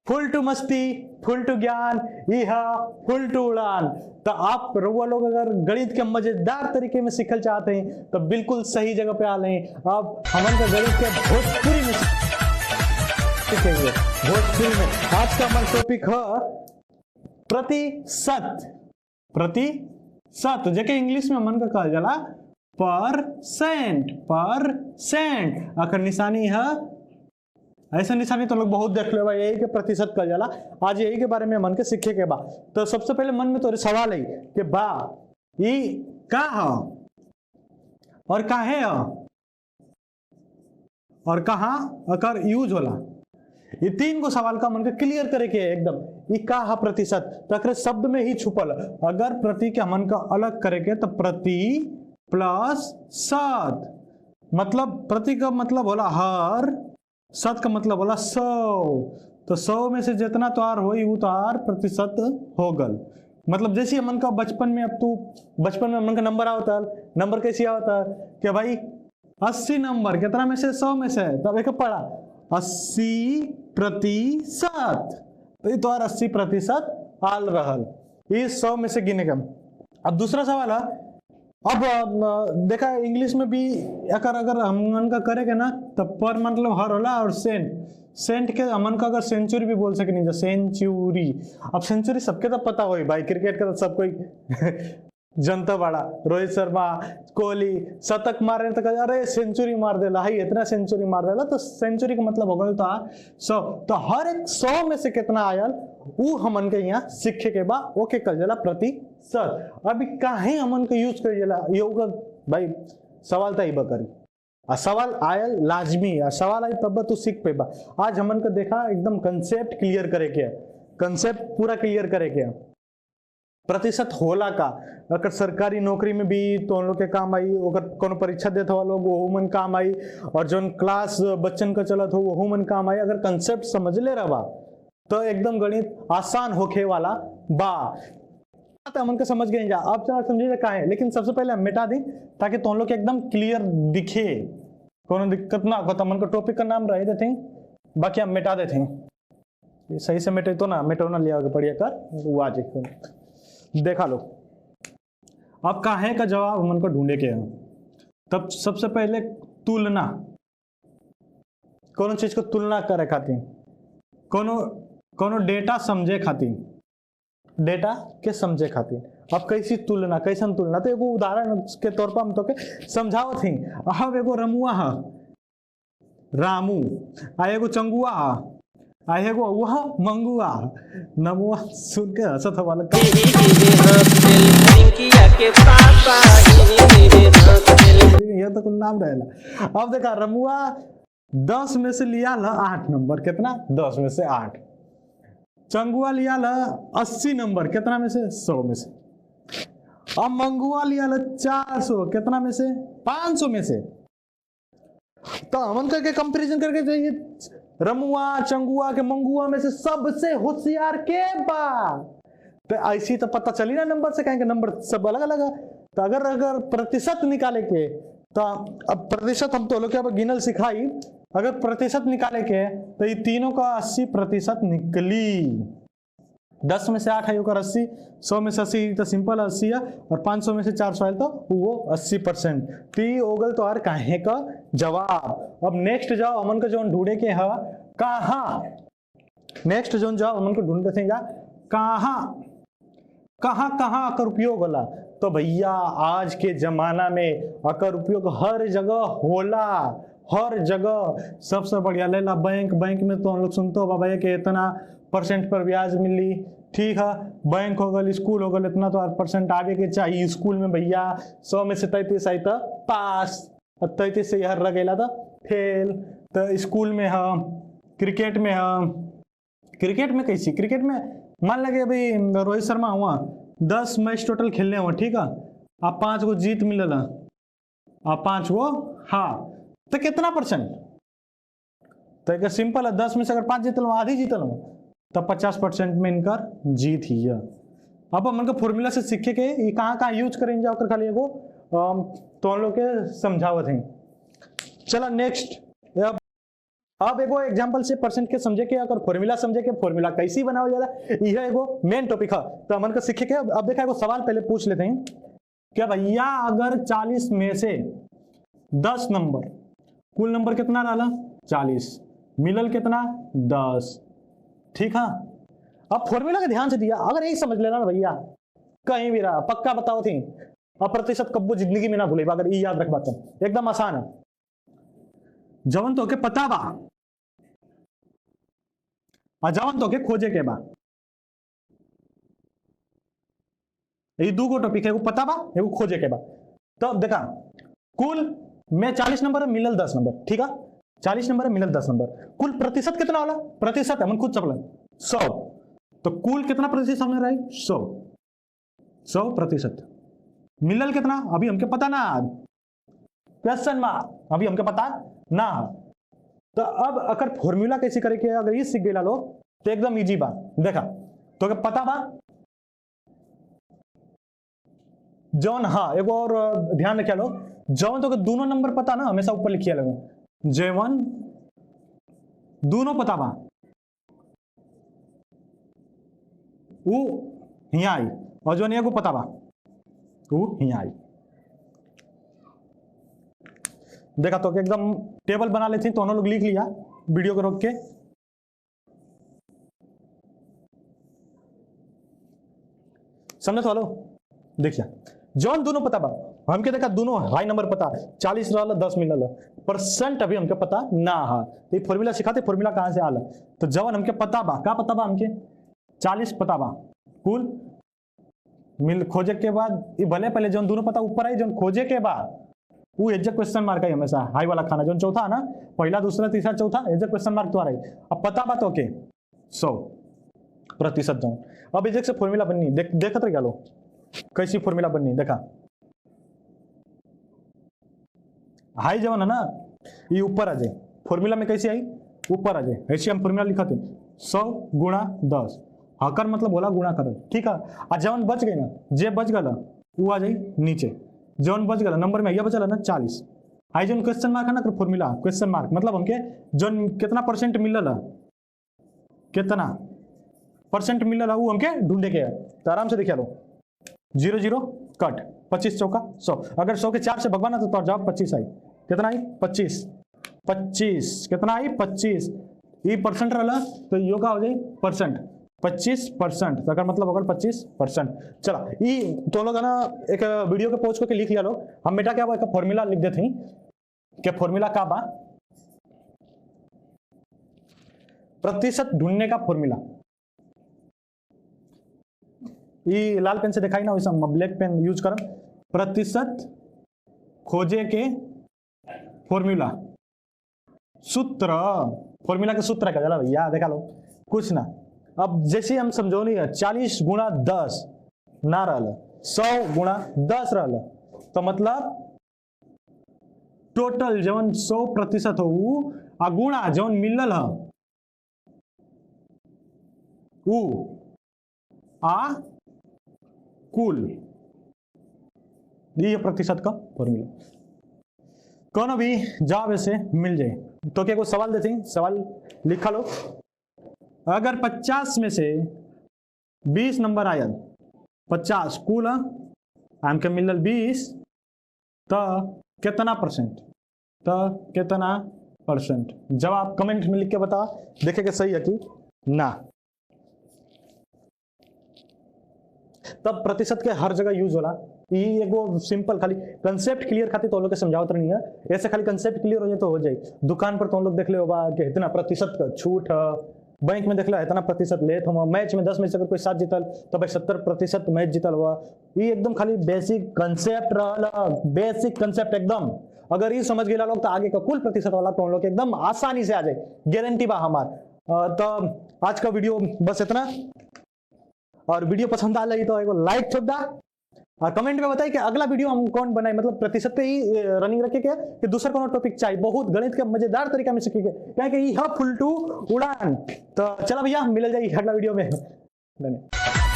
Full to मस्ती, full to ज्ञान, यह फुल टू उड़ान। तो आप रउआ लोग अगर गणित के मजेदार तरीके में सीखल चाहते हैं तो बिल्कुल सही जगह पे आ रहे हैं। अब हमन का गणित के भोजपुरी में सीखेंगे। भोजपुरी में आज का हमारा टॉपिक है प्रतिशत। प्रतिशत जेके इंग्लिश में हमन का कहल जाला परसेंट। परसेंट आखिर निशानी है, ऐसा निशानी तो लोग बहुत देख ले यही के प्रतिशत कहल जाला। आज यही के बारे में मन के सीखे के बा। तो सबसे पहले मन में तोरे सवाल है कि बा ई का है और काहे है और कहाँ अकर यूज होला। ये तीन को सवाल का मन के क्लियर करे के एकदम। ई का है प्रतिशत तो शब्द में ही छुपल। अगर प्रति के मन का अलग करे के तो प्रति प्लस शत, मतलब प्रति का मतलब होला हर, शत का मतलब होला 100। तो 100 में से जितना तोहार होई वो तोहार प्रतिशत हो गल। मतलब जैसे हमन का बचपन में, अब तू बचपन में हमन का नंबर आवता है, नंबर कैसे आवता है कि भाई 80 नंबर कितना में से 100 में से, तब एक पढ़ा 80%। तो तोहार 80% आल रहल, इस 100 में से गिने का। अब दूसरा सवाल है, अब देखा इंग्लिश में भी अगर हमन का करेगा ना तो पर मतलब हर होला और सेंट के हमन का अगर सेंचुरी भी बोल सके नहीं जो सेंचुरी। अब सेंचुरी सबके तो पता होई भाई, क्रिकेट का तो सब कोई जनता बड़ा, रोहित शर्मा, कोहली शतक मारे तो अरे सेंचुरी मार देला, हाई इतना सेंचुरी मार देला। तो सेंचुरी का मतलब हो गया तो 100। तो हर एक 100 में से कितना आयल वो हमन के यहाँ सीखे के बाद ओके कल जाला प्रतिशत। अभी काहे हमन के यूज कर जाला योगा भाई, सवाल तो ही बकरी आ सवाल आयल लाजमी, आ सवाल आई तब तू सीख पेबा। आज हमन का देखा एकदम कंसेप्ट क्लियर करे के, कंसेप्ट पूरा क्लियर करे के। प्रतिशत होला का अगर सरकारी नौकरी में भी तो उन लोग के काम आई, अगर कोनो परीक्षा देते हुआ लोग वो मन काम आई, और जो क्लास बच्चन का चलत हो वो मन काम आई। अगर कंसेप्ट समझ ले रहा तो एकदम गणित आसान होके वाला बा। तो हमन के समझ गए जा, अब चला समझिए का है। लेकिन सबसे पहले हम मिटा दी ताकि तुम लोग के एकदम क्लियर दिखे, कोनो दिक्कत ना हो। तो हमन का टॉपिक का नाम रह देते हैं, बाकी हम मिटा देते हैं। सही से मिटे तो ना मिटो ना लिया पढ़िया कर वो आज देखा लो। अब काहे का जवाब हमन को ढूंढे के है। तब सबसे पहले तुलना, कोनो चीज को तुलना करे खातिर, कोनो डेटा समझे खातिर, डेटा के समझे खातिर। अब कैसी तुलना, कैसन तुलना, तो एगो उदाहरण के तौर पर हम तो के समझावत ही। अब एगो रमुआ है रामू, आ एगो चंगुआ है, आ एगो वह मंगुआ। नमुआ सुन के हंसत वाला ये तो कुछ नाम रहेला। अब देखा रमुआ 10 में से लिया ला 8 नंबर, कितना 10 में से 8। चंगुआ लिया ला 80 नंबर, कितना में से 100 में से। अब मंगुआ लिया ला 400, कितना में से 500 में से। तो हमन करके कंपैरिजन करके चाहिए रमुआ चंगुआ के मंगुआ में से सबसे होशियार के बा। तो ऐसी तो पता चली ना नंबर से, कहेंगे नंबर सब अलग अलग है। तो अगर प्रतिशत निकाले के, तो अब प्रतिशत हम तो लोग अब गिनल सिखाई। अगर प्रतिशत निकाले के तो ये तीनों का 80% निकली। 10 में से 8 है 80, 100 में से 80 तो सिंपल 80 है, और 500 में से 400 है तो वो 80%। तो ये होगल तो यार काहे का जवाब। अब नेक्स्ट जाओ हमन को जो ढूंढे के है कहाँ, नेक्स्ट जो जाओ हमन को ढूंढते थे कहाँ कहाँ अकर उपयोग होला। तो भैया आज के जमाना में अकर उपयोग हर जगह होला, हर जगह। सबसे बढ़िया लेला बैंक में तो हम लोग सुनते हो बाबा कि इतना % पर ब्याज मिली, ठीक है। बैंक हो गल, स्कूल हो गल, इतना तो % आगे के चाहिए। स्कूल में भैया 100 में से 33 आई तो पास, 33 से यह रगेला था फेल। तो स्कूल में हम क्रिकेट में क्रिकेट में कैसी, क्रिकेट में मान लगे भाई रोहित शर्मा हुआ 10 मैच टोटल खेलने हुआ, ठीक है। आप 5 गो जीत मिलल, आप 5 गो हाँ, तो कितना %? तो सिंपल है, 10 में से अगर 5 जीतल आधी जीतल तब 50% में इनकर जीत ही है। अब हम इनका फॉर्मूला से सीखे के ये कहाँ यूज करेंगे जाकर खाली एगो तो हम लोग के समझावत हैं। चला नेक्स्ट अब एगो एग्जांपल से परसेंट के समझे के अगर फॉर्मूला समझे के फॉर्मूला कैसी बनावल जाला, यह एगो मेन टॉपिक है। तो हमन को सीखे के अब देखा एगो सवाल पहले पूछ लेते हैं क्या भैया, अगर 40 में से 10 नंबर, कुल नंबर कितना रहा 40, मिलल कितना 10, ठीक है। अब फॉर्मूला का ध्यान से दिया, अगर यही समझ लेना ना भैया कहीं भी रहा पक्का बताओ थी, अब प्रतिशत कब्बो जिंदगी में ना भूले, अगर ये याद रख बात एकदम आसान है। जवन तो के पता बा और जवन तो के खोजे के बा, ये दो टॉपिक है, एगो पता बा एगो खोजे के बा। तो अब देखा कुल में 40 नंबर है, मिलल 10 नंबर, ठीक है। 40 नंबर है, मिलल 10 नंबर, कुल प्रतिशत कितना होला, प्रतिशत हमन खुद चपल 100, तो कुल कितना प्रतिशत हमने रही 100%। मिलल कितना अभी हमके पता ना, क्वेश्चन मार्क अभी हमके पता ना। तो अब अगर फॉर्मूला कैसे करे के अगर ये सीख गया लोग तो एकदम इजी बा। देखा तो क्या पता बा जौन, हाँ एगो और ध्यान रखिया लो, जौन तो दोनों नंबर पता ना हमेशा ऊपर लिखिया लगे, जेवन दोनों पता बा वो हिया आई, और जो एगो पता बा वो हिया आई। देखा तो एकदम टेबल बना लेते तो लोग लिख लिया वीडियो को रोक के। समझे तो देखिए जौन दोनों पता बा हमके, देखा दोनों हाई नंबर पता 40 रहा 10 मिलल, परसेंट अभी हमके पता ना है। तो ये फॉर्मूला सिखाते, फॉर्मूला कहां से आला, तो जवन हमके पता बा का पता बा हमके 40 पता बा, कुल मिल खोजे के बाद ये भले पहले जौन दोनों पता ऊपर आई, जौन खोजे के बाद वो एग्जैक्ट क्वेश्चन मार्क है हमेशा हाई वाला खाना, जो चौथा ना पहला दूसरा तीसरा चौथा एग्जैक्ट क्वेश्चन मार्क तो आ रही। अब पता बात ओके 100% जाऊं। अब एग्जैक्ट से फॉर्मूला बननी देखत रह लो कैसी फॉर्मूला बननी। देखा हाई जवन है ना ये ऊपर आ जाए, फॉर्मूला में कैसे आई ऊपर आ जाए, ऐसे हम फॉर्मूला लिखा थे 100 गुणा 10, हकर मतलब बोला गुणा करो, ठीक है। और जवन बच गई ना, जे बच गला वो आ जाए नीचे, जौन बच गया नंबर में यह बचल ना 40, आई जौन क्वेश्चन मार्क है ना तो फॉर्मूला क्वेश्चन मार्क मतलब हमके जौन कितना परसेंट मिलल है, कितना परसेंट मिलल है वो हमके ढूंढे के है। तो आराम से देखिए लो 0 0 कट 25 चौका 100, अगर 100 के 4 से भगवान तो तोर जवाब 25 आई, कितना आई 25 कितना आई 25, ये परसेंट रहा तो यो का हो जाए परसेंट 25%, अगर मतलब अगर 25%। चला ये तो लोग है ना एक वीडियो के पोस्ट करके लिख लिया लोग, हम बेटा क्या एक फॉर्मूला लिख देते हैं कि फॉर्मूला का बा प्रतिशत ढूंढने का फॉर्मूला। ये लाल पेन से दिखाई ना वैसा ब्लैक पेन यूज कर, प्रतिशत खोजे के फॉर्मूला सूत्र, फॉर्मूला के सूत्र का चला भैया देखा लो कुछ ना। अब जैसे हम समझो नहीं 40 गुणा 10 ना रहा 100 गुणा 10 रहा, तो मतलब टोटल जवन 100% हो आ गुणा जवन मिलल है वो आ कुल, ये प्रतिशत का फॉर्मूला। कौन भी जवाब ऐसे मिल जाए तो क्या कोई सवाल देते हैं, सवाल लिखा लो। अगर 50 में से 20 नंबर आया, 50 कुल हमके मिलल 20, तो कितना परसेंट, तो कितना परसेंट जवाब कमेंट में लिख के बता, देखे कि सही है कि ना। तब प्रतिशत के हर जगह यूज होला, ये एगो सिंपल खाली कंसेप्ट क्लियर खातिर तो लोग के समझावत नहीं है, ऐसे खाली कंसेप्ट क्लियर हो जाए तो हो जाए। दुकान पर तो लोग देख ले होगा कि इतना प्रतिशत का छूट है, बैंक में देख लो इतना प्रतिशत लेट हो, मैच में 10 में से अगर कोई 7 जीतल तो भाई 70% मैच जीतल हुआ। ये एकदम खाली बेसिक कंसेप्ट रहा, बेसिक कंसेप्ट एकदम अगर ये समझ गया लोग तो आगे का कुल प्रतिशत वाला तो हम लोग एकदम आसानी से आ जाए, गारंटी बा हमार। तो आज का वीडियो बस इतना, और वीडियो पसंद आ लगी तो एगो लाइक ठोक दा, और कमेंट में बताइए कि अगला वीडियो हम कौन बनाए, मतलब प्रतिशत पे ही रनिंग रखे के कि दूसरा कौन टॉपिक चाहिए, बहुत गणित के मजेदार तरीका में सीखेंगे क्या कि यह फुल टू उड़ान। तो चला भैया मिल जाएगी अगला वीडियो में। धन्यवाद।